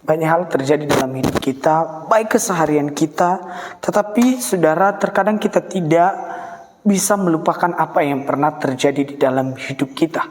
Banyak hal terjadi dalam hidup kita, baik keseharian kita, tetapi saudara, terkadang kita tidak bisa melupakan apa yang pernah terjadi di dalam hidup kita.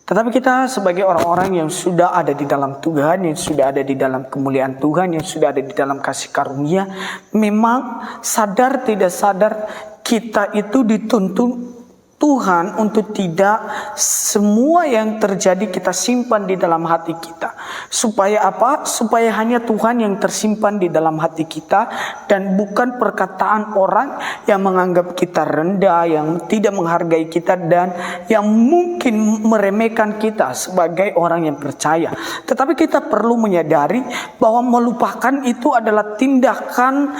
Tetapi kita sebagai orang-orang yang sudah ada di dalam Tuhan, yang sudah ada di dalam kemuliaan Tuhan, yang sudah ada di dalam kasih karunia, memang sadar tidak sadar kita itu dituntun Tuhan untuk tidak semua yang terjadi kita simpan di dalam hati kita. Supaya apa? Supaya hanya Tuhan yang tersimpan di dalam hati kita, dan bukan perkataan orang yang menganggap kita rendah, yang tidak menghargai kita, dan yang mungkin meremehkan kita sebagai orang yang percaya. Tetapi kita perlu menyadari bahwa melupakan itu adalah tindakan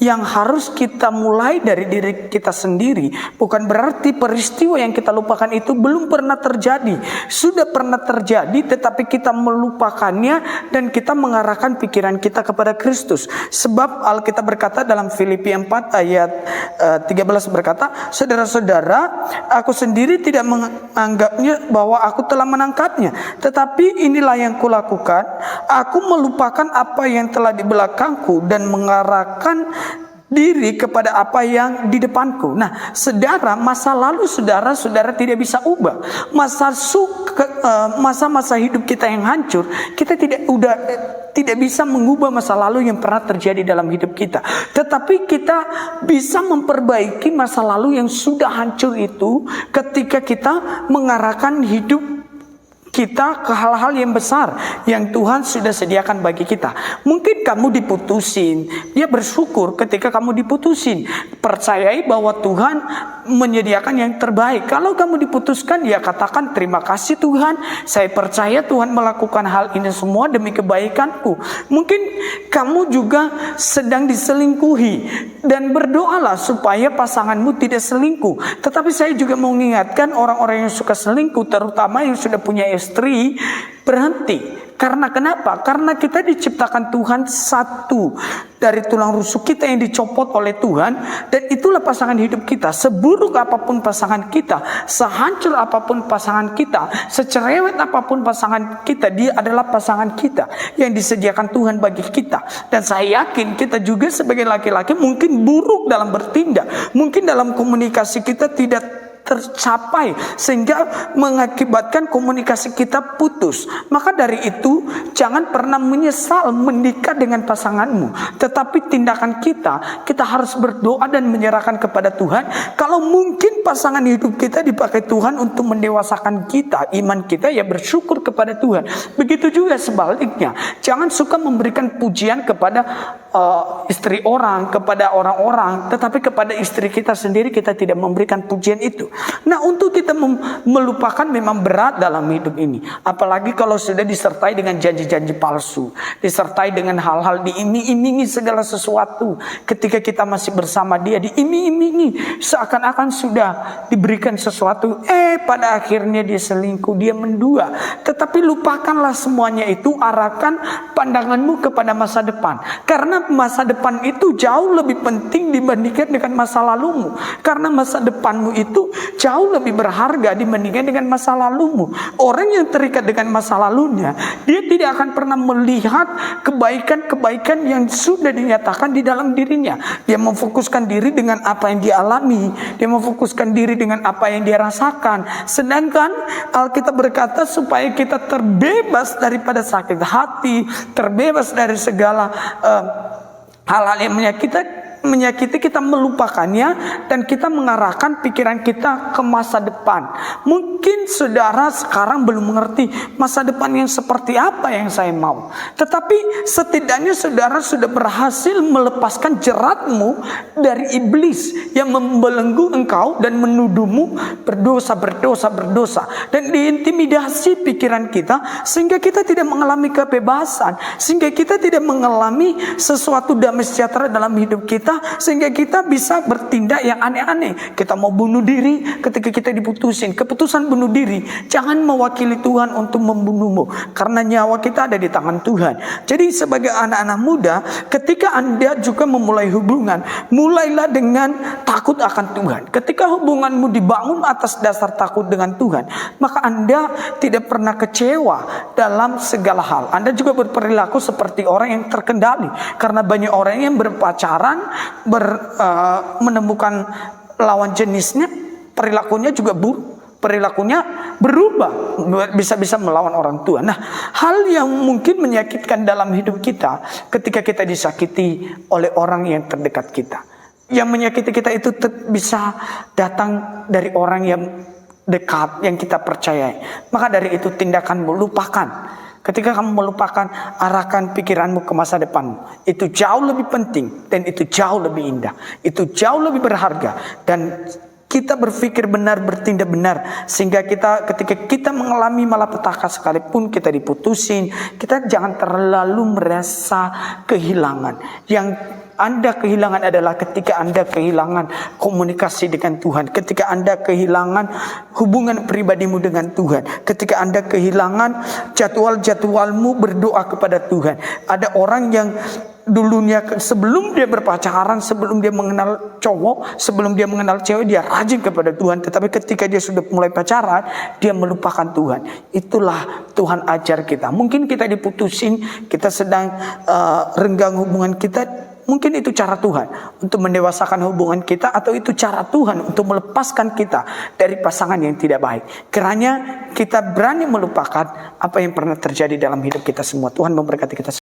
yang harus kita mulai dari diri kita sendiri. Bukan berarti peristiwa yang kita lupakan itu belum pernah terjadi. Sudah pernah terjadi, tetapi kita melupakannya dan kita mengarahkan pikiran kita kepada Kristus. Sebab Alkitab berkata dalam Filipi 4 ayat 13 berkata, "Saudara-saudara, aku sendiri tidak menganggapnya bahwa aku telah menangkapnya. Tetapi inilah yang kulakukan, aku melupakan apa yang telah di belakangku dan mengarahkan diri kepada apa yang di depanku." Nah, saudara, masa lalu saudara tidak bisa ubah. Masa-masa hidup kita yang hancur, kita tidak bisa mengubah masa lalu yang pernah terjadi dalam hidup kita. Tetapi kita bisa memperbaiki masa lalu yang sudah hancur itu ketika kita mengarahkan hidup kita ke hal-hal yang besar yang Tuhan sudah sediakan bagi kita. Mungkin kamu diputusin, dia bersyukur ketika kamu diputusin. Percayai bahwa Tuhan menyediakan yang terbaik. Kalau kamu diputuskan, ya katakan terima kasih Tuhan, saya percaya Tuhan melakukan hal ini semua demi kebaikanku. Mungkin kamu juga sedang diselingkuhi, dan berdoalah supaya pasanganmu tidak selingkuh. Tetapi saya juga mau mengingatkan orang-orang yang suka selingkuh, terutama yang sudah punya istri, berhenti. Karena kenapa? Karena kita diciptakan Tuhan satu dari tulang rusuk kita yang dicopot oleh Tuhan, dan itulah pasangan hidup kita. Seburuk apapun pasangan kita, sehancur apapun pasangan kita, secerewet apapun pasangan kita, dia adalah pasangan kita yang disediakan Tuhan bagi kita. Dan saya yakin kita juga sebagai laki-laki mungkin buruk dalam bertindak, mungkin dalam komunikasi kita tidak tercapai sehingga mengakibatkan komunikasi kita putus. Maka dari itu jangan pernah menyesal menikah dengan pasanganmu, tetapi tindakan kita harus berdoa dan menyerahkan kepada Tuhan. Kalau mungkin pasangan hidup kita dipakai Tuhan untuk mendewasakan kita, iman kita, ya bersyukur kepada Tuhan. Begitu juga sebaliknya, jangan suka memberikan pujian kepada istri orang, kepada orang-orang, tetapi kepada istri kita sendiri kita tidak memberikan pujian itu. Nah, untuk kita melupakan memang berat dalam hidup ini. Apalagi kalau sudah disertai dengan janji-janji palsu, disertai dengan hal-hal diiming-imingi segala sesuatu. Ketika kita masih bersama dia, diiming-imingi seakan-akan sudah diberikan sesuatu, pada akhirnya dia selingkuh, dia mendua. Tetapi lupakanlah semuanya itu, arahkan pandanganmu kepada masa depan. Karena masa depan itu jauh lebih penting dibandingkan dengan masa lalumu. Karena masa depanmu itu jauh lebih berharga dibandingkan dengan masa lalumu. Orang yang terikat dengan masa lalunya, dia tidak akan pernah melihat kebaikan-kebaikan yang sudah dinyatakan di dalam dirinya. Dia memfokuskan diri dengan apa yang dia alami, dia memfokuskan diri dengan apa yang dia rasakan. Sedangkan Alkitab berkata supaya kita terbebas daripada sakit hati, terbebas dari segala hal-hal yang menyakiti kita, melupakannya, dan kita mengarahkan pikiran kita ke masa depan. Mungkin saudara sekarang belum mengerti masa depan yang seperti apa yang saya mau, tetapi setidaknya saudara sudah berhasil melepaskan jeratmu dari iblis yang membelenggu engkau dan menuduhmu berdosa, dan diintimidasi pikiran kita sehingga kita tidak mengalami kebebasan, sehingga kita tidak mengalami sesuatu damai sejahtera dalam hidup kita, kita sehingga kita bisa bertindak yang aneh-aneh. Kita mau bunuh diri ketika kita diputusin. Keputusan bunuh diri jangan mewakili Tuhan untuk membunuhmu, karena nyawa kita ada di tangan Tuhan. Jadi sebagai anak-anak muda, ketika Anda juga memulai hubungan, mulailah dengan takut akan Tuhan. Ketika hubunganmu dibangun atas dasar takut dengan Tuhan, maka Anda tidak pernah kecewa dalam segala hal. Anda juga berperilaku seperti orang yang terkendali, karena banyak orang yang berpacaran, menemukan lawan jenisnya, perilakunya juga perilakunya berubah, bisa-bisa melawan orang tua. Nah, hal yang mungkin menyakitkan dalam hidup kita ketika kita disakiti oleh orang yang terdekat kita. Yang menyakiti kita itu bisa datang dari orang yang dekat, yang kita percayai. Maka dari itu tindakanmu, lupakan. Ketika kamu melupakan, arahkan pikiranmu ke masa depan. Itu jauh lebih penting dan itu jauh lebih indah. Itu jauh lebih berharga. Dan kita berpikir benar, bertindak benar, sehingga ketika kita mengalami malapetaka sekalipun kita diputusin, kita jangan terlalu merasa kehilangan. Yang Anda kehilangan adalah ketika Anda kehilangan komunikasi dengan Tuhan, ketika Anda kehilangan hubungan pribadimu dengan Tuhan, ketika Anda kehilangan jadwalmu berdoa kepada Tuhan. Ada orang yang dulunya sebelum dia berpacaran, sebelum dia mengenal cowok, sebelum dia mengenal cewek, dia rajin kepada Tuhan. Tetapi ketika dia sudah mulai pacaran, dia melupakan Tuhan. Itulah Tuhan ajar kita. Mungkin kita diputusin, kita sedang renggang hubungan kita. Mungkin itu cara Tuhan untuk mendewasakan hubungan kita, atau itu cara Tuhan untuk melepaskan kita dari pasangan yang tidak baik. Kiranya kita berani melupakan apa yang pernah terjadi dalam hidup kita semua. Tuhan memberkati kita semua.